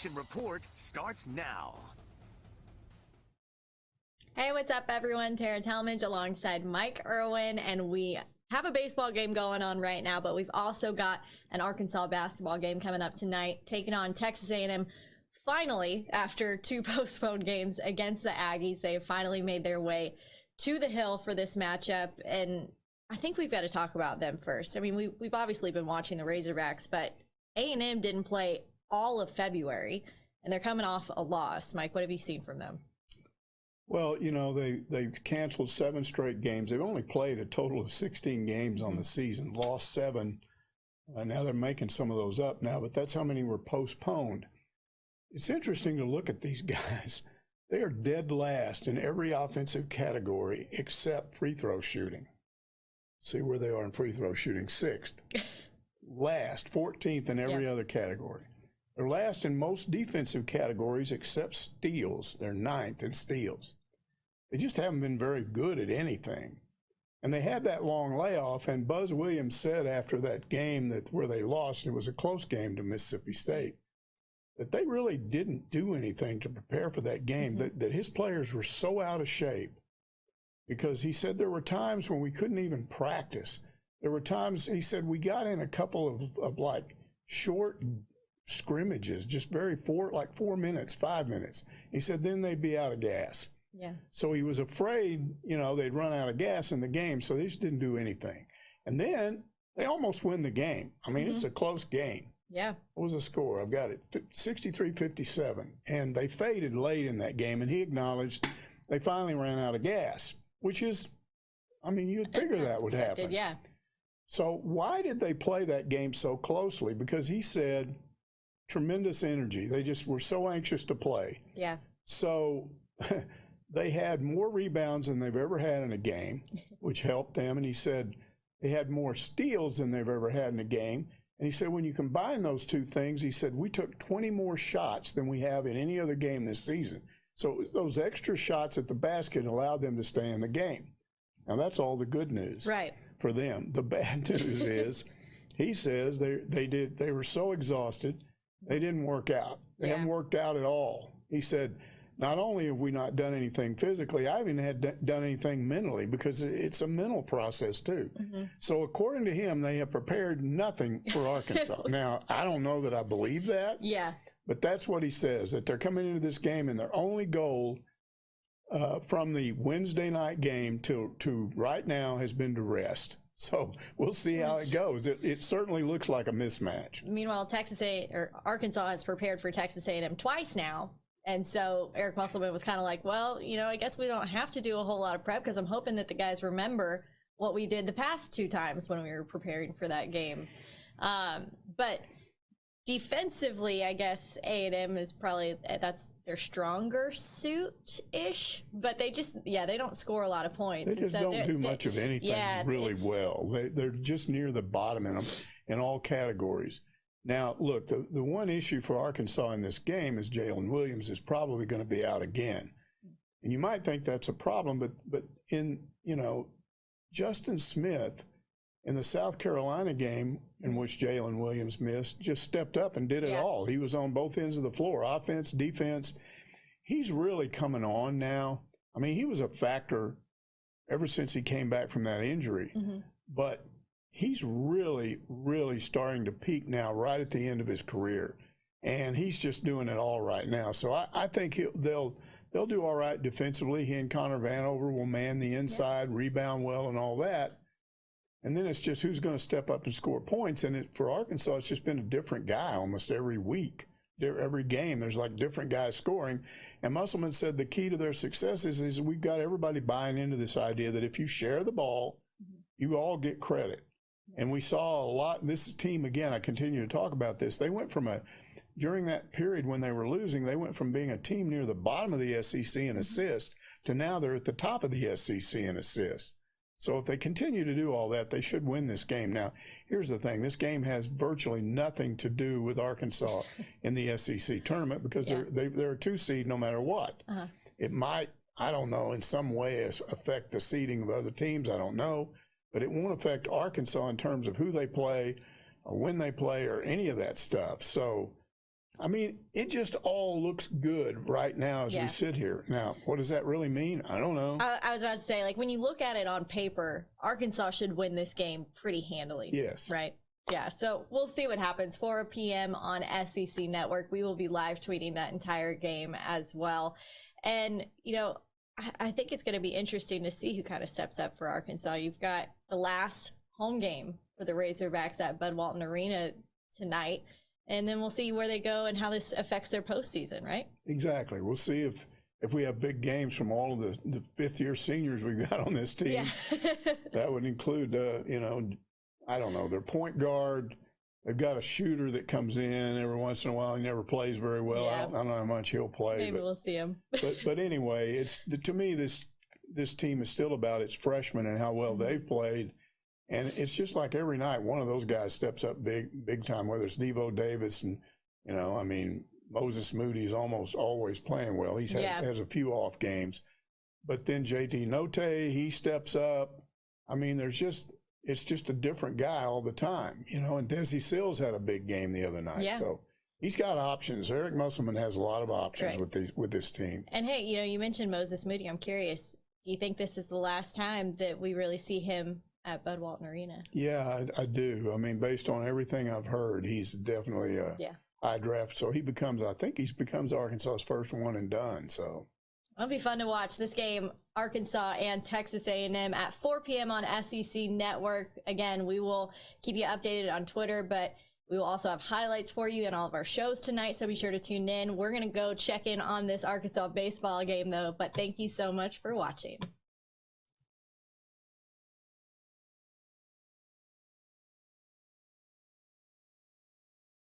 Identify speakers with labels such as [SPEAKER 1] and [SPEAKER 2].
[SPEAKER 1] Station Report starts now.
[SPEAKER 2] Hey, what's up, everyone? Tara Talmadge alongside Mike Irwin, and we have a baseball game going on right now, but we've also got an Arkansas basketball game coming up tonight, taking on Texas A&M. Finally, after two postponed games against the Aggies, they have finally made their way to the Hill for this matchup, and I think we've got to talk about them first. I mean, we've obviously been watching the Razorbacks, but A&M didn't play all of February, and they're coming off a loss. Mike, what have you seen from them?
[SPEAKER 3] Well, you know, they canceled 7 straight games. They've only played a total of 16 games on the season, lost 7. Now they're making some of those up now, but that's how many were postponed. It's interesting to look at these guys. They are dead last in every offensive category except free throw shooting. See where they are in free throw shooting, 6th. Last, 14th in every other category. They're last in most defensive categories except steals. They're 9th in steals. They just haven't been very good at anything. And they had that long layoff, and Buzz Williams said after that game where they lost, it was a close game to Mississippi State, that they really didn't do anything to prepare for that game, that his players were so out of shape, because he said there were times when we couldn't even practice. There were times, he said, we got in a couple of like short scrimmages, just like 4 minutes, 5 minutes. He said then they'd be out of gas.
[SPEAKER 2] Yeah.
[SPEAKER 3] So he was afraid, you know, they'd run out of gas in the game, so they just didn't do anything. And then they almost win the game. I mean, it's a close game.
[SPEAKER 2] Yeah.
[SPEAKER 3] What was the score? I've got it, 63-57. And they faded late in that game, and he acknowledged they finally ran out of gas, which is, I mean, you'd figure that would happen.
[SPEAKER 2] Yeah.
[SPEAKER 3] So why did they play that game so closely? Because he said tremendous energy. They just were so anxious to play.
[SPEAKER 2] Yeah.
[SPEAKER 3] So they had more rebounds than they've ever had in a game, which helped them. And he said they had more steals than they've ever had in a game. And he said when you combine those two things, he said we took 20 more shots than we have in any other game this season. So it was those extra shots at the basket allowed them to stay in the game. Now that's all the good news for them. The bad news is he says they were so exhausted they didn't work out. They haven't worked out at all. He said, not only have we not done anything physically, I haven't done anything mentally, because it's a mental process too. So according to him, they have prepared nothing for Arkansas. Now, I don't know that I believe that.
[SPEAKER 2] Yeah.
[SPEAKER 3] But that's what he says, that they're coming into this game and their only goal from the Wednesday night game to right now has been to rest. So we'll see how it goes. It certainly looks like a mismatch.
[SPEAKER 2] Meanwhile, Arkansas has prepared for Texas A&M twice now. And so Eric Musselman was kind of like, well, you know, I guess we don't have to do a whole lot of prep, because I'm hoping that the guys remember what we did the past 2 times when we were preparing for that game. But defensively, I guess A&M is probably, that's their stronger suit-ish, but they don't score a lot of points.
[SPEAKER 3] They just don't do much of anything really well. They're just near the bottom in all categories. Now, look, the one issue for Arkansas in this game is Jalen Williams is probably going to be out again. And you might think that's a problem, but in, you know, Justin Smith in the South Carolina game in which Jalen Williams missed just stepped up and did it all. He was on both ends of the floor, offense, defense. He's really coming on now. I mean, he was a factor ever since he came back from that injury. But he's really, really starting to peak now right at the end of his career. And he's just doing it all right now. So I think they'll do all right defensively. He and Connor Vanover will man the inside, rebound well and all that. And then it's just who's going to step up and score points. And for Arkansas, it's just been a different guy almost every week. Every game, there's like different guys scoring. And Musselman said the key to their success is we've got everybody buying into this idea that if you share the ball, you all get credit. And we saw a lot. This team, again, I continue to talk about this. They went from during that period when they were losing, they went from being a team near the bottom of the SEC in assists to now they're at the top of the SEC in assists. So if they continue to do all that, they should win this game. Now, here's the thing. This game has virtually nothing to do with Arkansas in the SEC tournament, because they're a 2 seed no matter what. It might, I don't know, in some way affect the seeding of other teams. I don't know. But it won't affect Arkansas in terms of who they play or when they play or any of that stuff. So I mean, it just all looks good right now as we sit here. Now, what does that really mean? I don't know.
[SPEAKER 2] I was about to say, like, when you look at it on paper, Arkansas should win this game pretty handily.
[SPEAKER 3] Yes.
[SPEAKER 2] Right? Yeah, so we'll see what happens. 4 p.m. on SEC Network. We will be live tweeting that entire game as well. And, you know, I think it's going to be interesting to see who kind of steps up for Arkansas. You've got the last home game for the Razorbacks at Bud Walton Arena tonight. And then we'll see where they go and how this affects their postseason, right?
[SPEAKER 3] Exactly. We'll see if we have big games from all of the fifth-year seniors we've got on this team. Yeah. That would include, you know, I don't know, their point guard. They've got a shooter that comes in every once in a while. He never plays very well. Yeah. I don't know how much he'll play.
[SPEAKER 2] Maybe we'll see him.
[SPEAKER 3] but anyway, to me, this team is still about its freshmen and how well they've played. And it's just like every night, one of those guys steps up big time, whether it's Devo Davis and, you know, I mean, Moses Moody's almost always playing well. He has a few off games. But then JT Note, he steps up. I mean, it's just a different guy all the time, you know, and Desi Sills had a big game the other night. Yeah. So he's got options. Eric Musselman has a lot of options with this team.
[SPEAKER 2] And, hey, you know, you mentioned Moses Moody. I'm curious, do you think this is the last time that we really see him at Bud Walton Arena?
[SPEAKER 3] Yeah, I do. I mean, based on everything I've heard, he's definitely a high draft. So I think he becomes Arkansas's first one and done. So
[SPEAKER 2] it'll be fun to watch this game, Arkansas and Texas A&M at 4 p.m. on SEC Network. Again, we will keep you updated on Twitter, but we will also have highlights for you in all of our shows tonight, so be sure to tune in. We're going to go check in on this Arkansas baseball game, though, but thank you so much for watching.